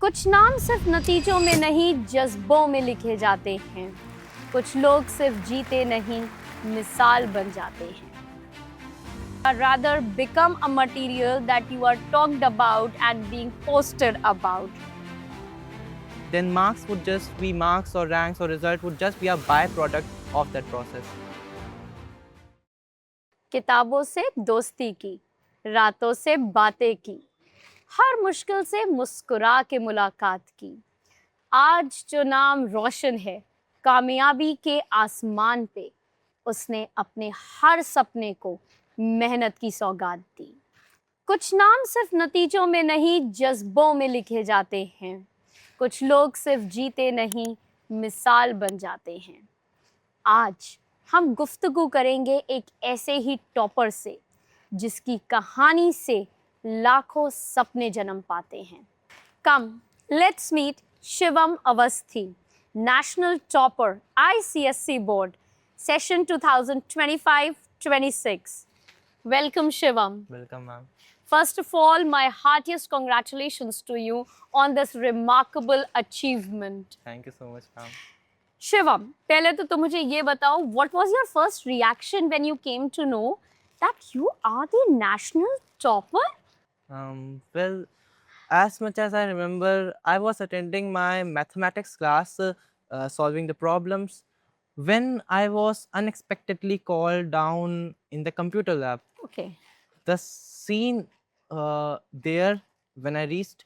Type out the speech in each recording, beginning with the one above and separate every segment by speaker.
Speaker 1: कुछ नाम सिर्फ नतीजों में नहीं जज्बों में लिखे जाते हैं। कुछ लोग सिर्फ जीते नहीं मिसाल बन जाते हैं। Rather become a material that you are talked about and being posted about.
Speaker 2: Then marks would just be marks or ranks or result would just be a byproduct of that process.
Speaker 1: किताबों से दोस्ती की, रातों से बातें की, हर मुश्किल से मुस्कुरा के मुलाकात की। आज जो नाम रोशन है कामयाबी के आसमान पे, उसने अपने हर सपने को मेहनत की सौगात दी। कुछ नाम सिर्फ नतीजों में नहीं जज्बों में लिखे जाते हैं। कुछ लोग सिर्फ जीते नहीं मिसाल बन जाते हैं। आज हम गुफ्तगू करेंगे एक ऐसे ही टॉपर से जिसकी कहानी से लाखों सपने जन्म पाते हैं। Come, let's meet Shivam Awasthi, national topper ICSC board session 2025-26। Welcome, Shivam.
Speaker 2: Welcome, ma'am.
Speaker 1: First of all, my heartiest congratulations to you on this remarkable achievement.
Speaker 2: Thank you so much, ma'am.
Speaker 1: Shivam, पहले तो तुम मुझे ये बताओ, what was your first reaction when you came to know that you are the national topper?
Speaker 2: Well, as much as I remember, I was attending my mathematics class, solving the problems, when I was unexpectedly called down in the computer lab.
Speaker 1: Okay.
Speaker 2: The scene there, when I reached,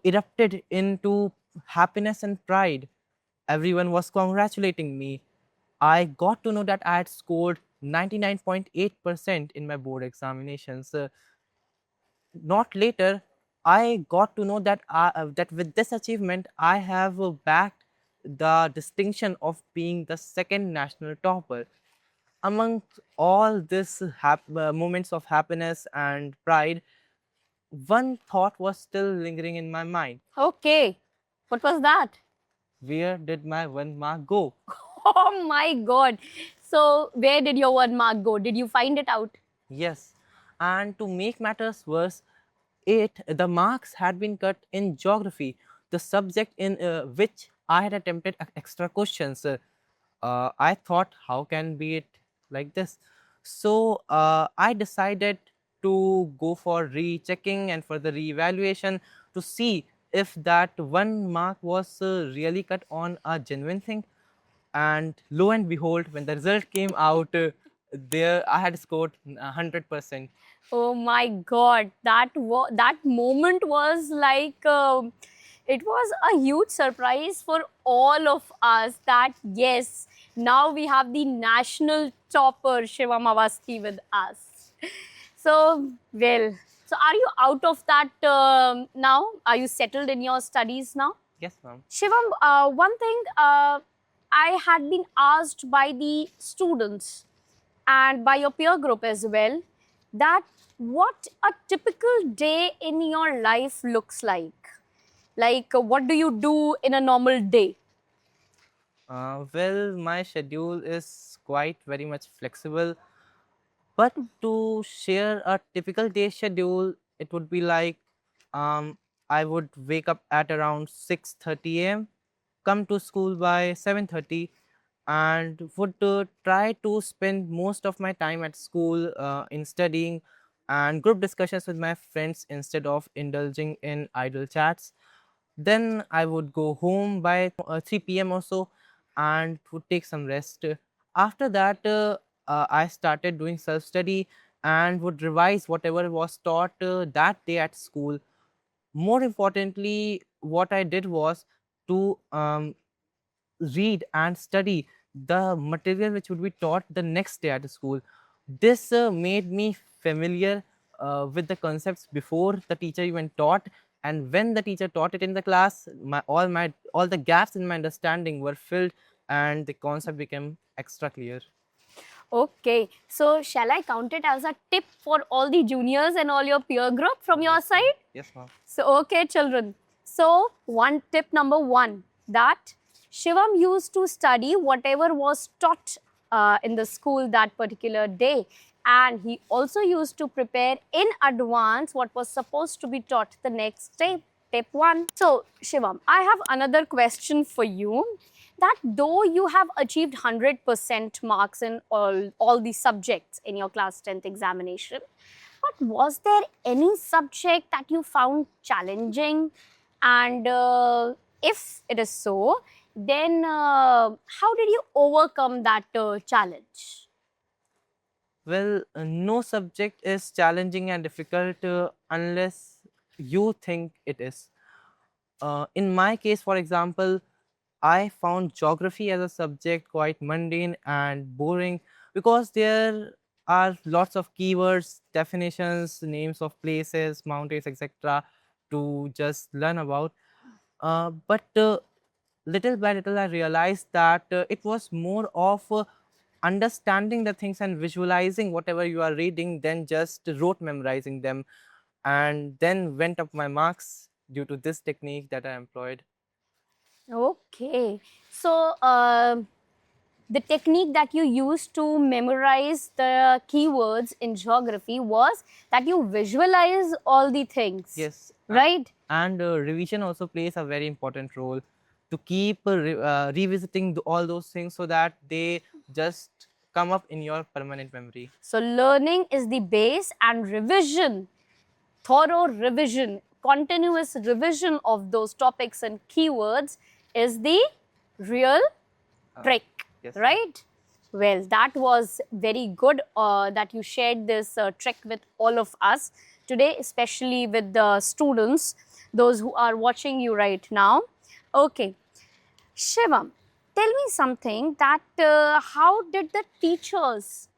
Speaker 2: erupted into happiness and pride. Everyone was congratulating me. I got to know that I had scored 99.8% in my board examinations. Not later, I got to know that that with this achievement, I have backed the distinction of being the second national topper. Among all these moments of happiness and pride, one thought was still lingering in my mind.
Speaker 1: Okay. What was that?
Speaker 2: Where did my 1 mark go?
Speaker 1: Oh my God. So, where did your 1 mark go? Did you find it out?
Speaker 2: Yes, and to make matters worse, the marks had been cut in geography, the subject in which I had attempted extra questions. I thought, how can be it like this? So I decided to go for rechecking and for the reevaluation to see if that 1 mark was really cut on a genuine thing. And lo and behold, when the result came out, there I had scored 100%.
Speaker 1: Oh my God, that moment was like it was a huge surprise for all of us. That yes, now we have the national topper Shivam Awasthi with us. So well, so are you out of that now? Are you settled in your studies now?
Speaker 2: Yes, ma'am.
Speaker 1: Shivam, one thing I had been asked by the students and by your peer group as well, that what a typical day in your life looks like. Like, what do you do in a normal day?
Speaker 2: Well, my schedule is quite very much flexible, but to share a typical day schedule, it would be like I would wake up at around 6:30 a.m., come to school by 7:30, and would try to spend most of my time at school in studying and group discussions with my friends instead of indulging in idle chats. Then I would go home by 3 p.m. or so and would take some rest. After that, I started doing self study and would revise whatever was taught that day at school. More importantly, what I did was to read and study the material which would be taught the next day at school. This made me familiar with the concepts before the teacher even taught, and when the teacher taught it in the class, all the gaps in my understanding were filled, and the concept became extra clear.
Speaker 1: Okay, so shall I count it as a tip for all the juniors and all your peer group from your side?
Speaker 2: Yes, ma'am.
Speaker 1: So, okay, children. So, one tip number one, that Shivam used to study whatever was taught in the school that particular day. And he also used to prepare in advance what was supposed to be taught the next day. tip one. So, Shivam, I have another question for you. That though you have achieved 100% marks in all the subjects in your class 10th examination, but was there any subject that you found challenging? And if it is so, then how did you overcome that challenge?
Speaker 2: Well, no subject is challenging and difficult unless you think it is. In my case, for example, I found geography as a subject quite mundane and boring because there are lots of keywords, definitions, names of places, mountains, etc. to just learn about. But little by little, I realized that it was more of understanding the things and visualizing whatever you are reading than just rote memorizing them, and then went up my marks due to this technique that I employed.
Speaker 1: Okay. So, the technique that you used to memorize the keywords in geography was that you visualize all the things,
Speaker 2: Yes,
Speaker 1: right?
Speaker 2: and revision also plays a very important role to keep revisiting all those things so that they just come up in your permanent memory.
Speaker 1: So, learning is the base, and revision, thorough revision, continuous revision of those topics and keywords is the real trick,
Speaker 2: Yes, ma'am.
Speaker 1: right? Well, that was very good that you shared this trick with all of us today, especially with the students, those who are watching you right now. Okay, Shivam, tell me something that how did the teachers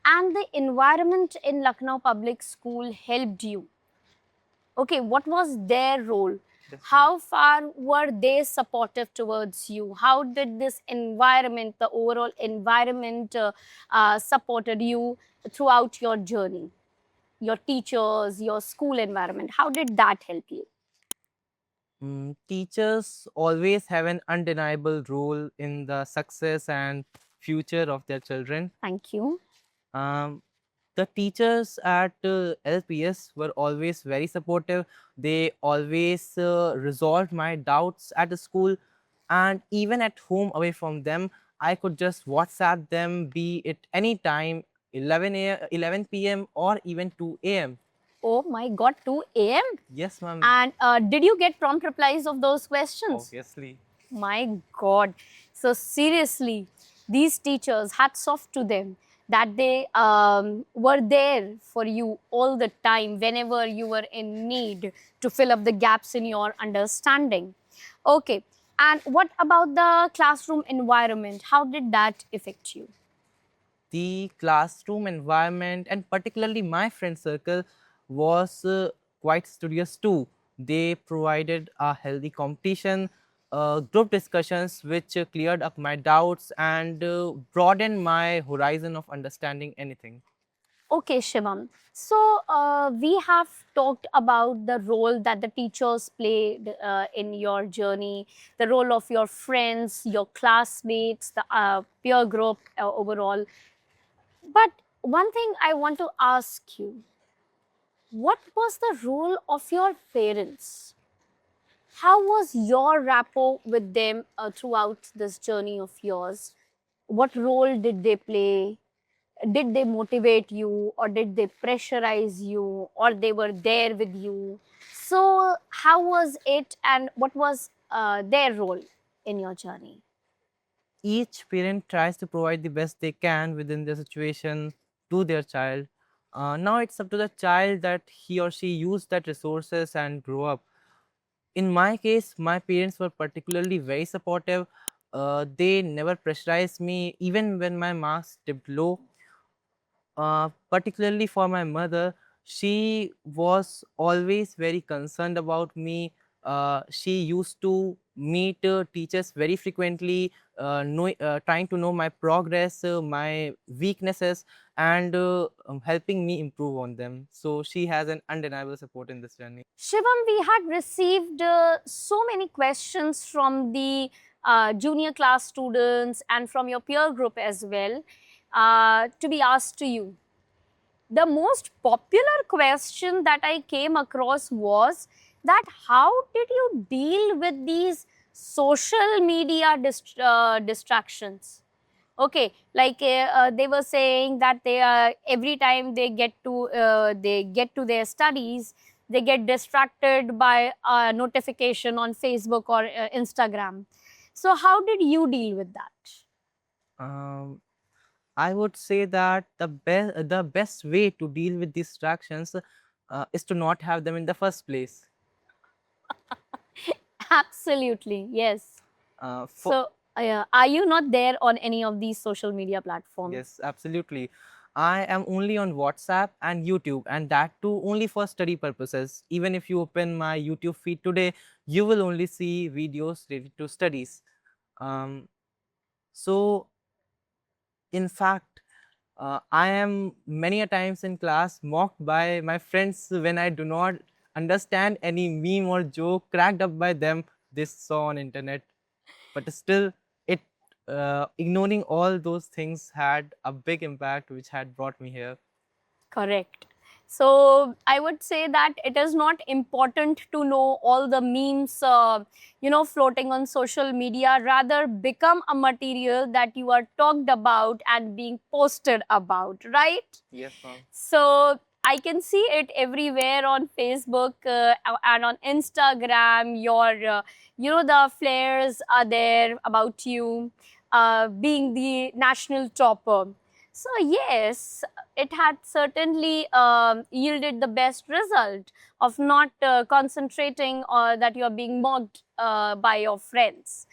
Speaker 1: and the environment in Lucknow Public School helped you? Okay, what was their role?
Speaker 2: Yes, ma'am.
Speaker 1: How far were they supportive towards you? How did this environment, the overall environment, supported you throughout your journey? Your teachers, your school environment, how did that help you?
Speaker 2: Teachers always have an undeniable role in the success and future of their children.
Speaker 1: Thank you.
Speaker 2: Um, the teachers at LPS were always very supportive. They always resolved my doubts at the school, and even at home away from them, I could just WhatsApp them, be it any time, 11 p.m. or even 2 a.m.
Speaker 1: Oh my God, 2 a.m.
Speaker 2: Yes, ma'am.
Speaker 1: And did you get prompt replies of those questions?
Speaker 2: Obviously.
Speaker 1: My God. So, seriously, these teachers, hats off to them that they were there for you all the time whenever you were in need to fill up the gaps in your understanding. Okay. And what about the classroom environment? How did that affect you?
Speaker 2: The classroom environment and particularly my friend circle was quite studious too. They provided a healthy competition, group discussions which cleared up my doubts and broadened my horizon of understanding anything.
Speaker 1: Okay, Shivam. So, we have talked about the role that the teachers played in your journey, the role of your friends, your classmates, the peer group overall. But one thing I want to ask you, what was the role of your parents? How was your rapport with them throughout this journey of yours? What role did they play? Did they motivate you, or did they pressurize you, or they were there with you? So how was it, and what was their role in your journey?
Speaker 2: Each parent tries to provide the best they can within their situation to their child. Now it's up to the child that he or she use that resources and grow up. In my case, my parents were particularly very supportive. They never pressurized me, even when my marks dipped low. Particularly for my mother, she was always very concerned about me. She used to meet teachers very frequently, trying to know my progress, my weaknesses, and helping me improve on them. So she has an undeniable support in this journey.
Speaker 1: Shivam, we had received so many questions from the junior class students and from your peer group as well to be asked to you. The most popular question that I came across was that how did you deal with these social media distractions? Okay, like they were saying that they are every time they get to their studies, they get distracted by a notification on Facebook or Instagram. So how did you deal with that?
Speaker 2: Um, I would say that the best way to deal with distractions is to not have them in the first place.
Speaker 1: Absolutely, yes.
Speaker 2: For
Speaker 1: So are you not there on any of these social media platforms?
Speaker 2: Yes, absolutely. I am only on WhatsApp and YouTube, and that too only for study purposes. Even if you open my YouTube feed today, you will only see videos related to studies. Um, so, in fact, I am many a times in class mocked by my friends when I do not understand any meme or joke cracked up by them this saw on internet. But still, it ignoring all those things had a big impact, which had brought me here.
Speaker 1: Correct. So I would say that it is not important to know all the memes, floating on social media. Rather, become a material that you are talked about and being posted about, right?
Speaker 2: Yes, ma'am.
Speaker 1: So I can see it everywhere on Facebook and on Instagram. The flares are there about you being the national topper. So yes, it had certainly yielded the best result of not concentrating or that you are being mocked by your friends.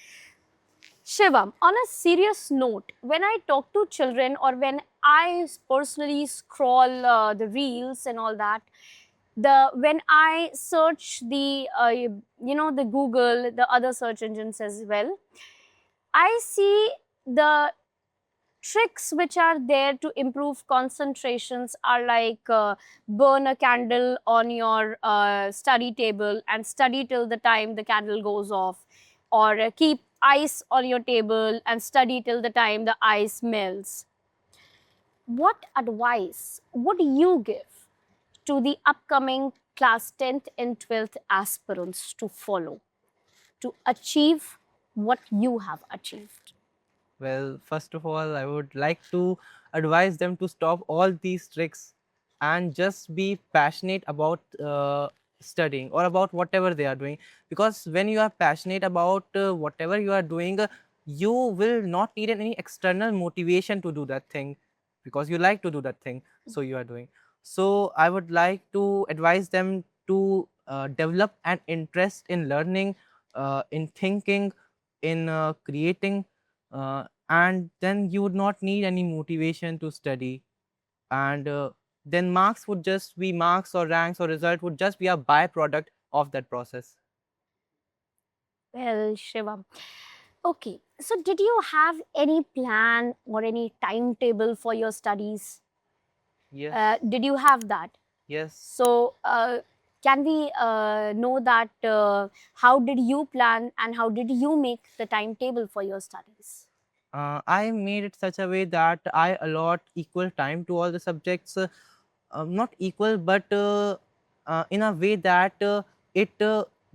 Speaker 1: Shivam, on a serious note, when I talk to children or when I personally scroll the reels and all that, the when I search the Google, the other search engines as well, I see the tricks which are there to improve concentrations are like burn a candle on your study table and study till the time the candle goes off, or keep ice on your table and study till the time the ice melts. What advice would you give to the upcoming class 10th and 12th aspirants to follow to achieve what you have achieved?
Speaker 2: Well, first of all, I would like to advise them to stop all these tricks and just be passionate about studying or about whatever they are doing. Because when you are passionate about whatever you are doing, you will not need any external motivation to do that thing because you like to do that thing. So you are doing. So I would like to advise them to develop an interest in learning, in thinking, in creating, and then you would not need any motivation to study, and then marks would just be marks, or ranks or result would just be a byproduct of that process.
Speaker 1: Well, Shivam. Okay, so did you have any plan or any timetable for your studies?
Speaker 2: Yes.
Speaker 1: Did you have that?
Speaker 2: Yes.
Speaker 1: So, can we know that how did you plan and how did you make the timetable for your studies?
Speaker 2: I made it such a way that I allot equal time to all the subjects, not equal, but in a way that it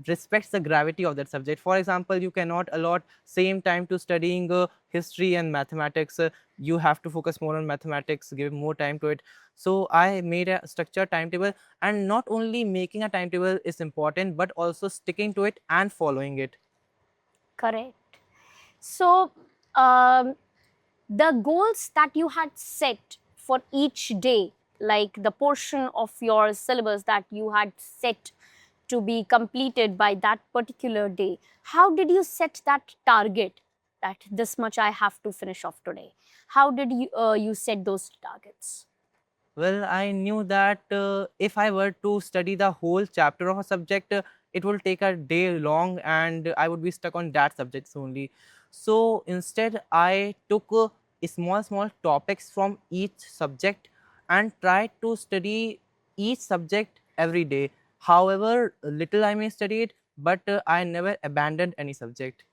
Speaker 2: respects the gravity of that subject. For example, you cannot allot same time to studying history and mathematics. You have to focus more on mathematics, give more time to it. So I made a structured timetable, and not only making a timetable is important, but also sticking to it and following it.
Speaker 1: Correct. So, um, the goals that you had set for each day, like the portion of your syllabus that you had set to be completed by that particular day, how did you set that target that this much I have to finish off today? How did you set those targets?
Speaker 2: Well, I knew that if I were to study the whole chapter of a subject, it will take a day long and I would be stuck on that subjects only. So instead, I took small topics from each subject and tried to study each subject every day. However, little I may study it, but I never abandoned any subject.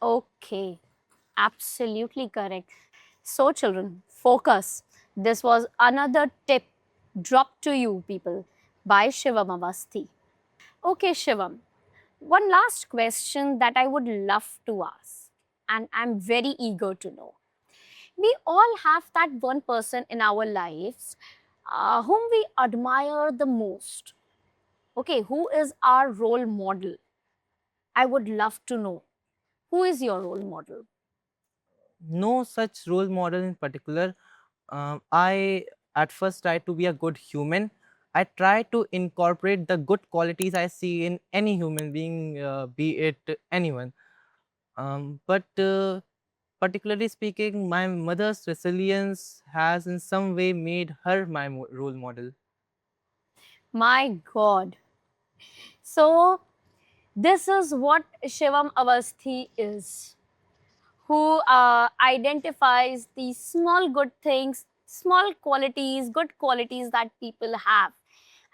Speaker 1: Okay, absolutely correct. So, children, focus. This was another tip dropped to you, people, by Shivam Awasthi. Okay, Shivam. One last question that I would love to ask, and I'm very eager to know. We all have that one person in our lives whom we admire the most. Okay, who is our role model? I would love to know. Who is your role model?
Speaker 2: No such role model in particular. I at first try to be a good human. I try to incorporate the good qualities I see in any human being, be it anyone. But particularly speaking, my mother's resilience has in some way made her my role model.
Speaker 1: My God. So, this is what Shivam Awasthi is, who identifies the small good things, small qualities, good qualities that people have.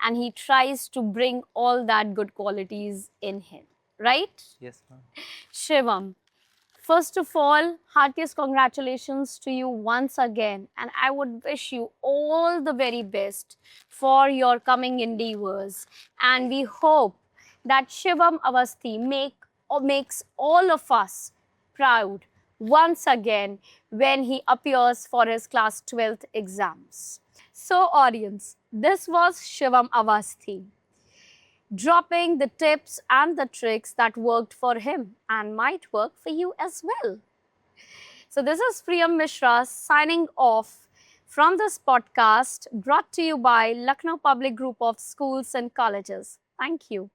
Speaker 1: And he tries to bring all that good qualities in him, right?
Speaker 2: Yes, ma'am.
Speaker 1: Shivam, first of all, heartiest congratulations to you once again. And I would wish you all the very best for your coming endeavors. And we hope that Shivam Avasthi makes all of us proud once again when he appears for his class 12th exams. So, audience, this was Shivam Avasthi dropping the tips and the tricks that worked for him and might work for you as well. So, this is Priyam Mishra signing off from this podcast brought to you by Lucknow Public Group of Schools and Colleges. Thank you.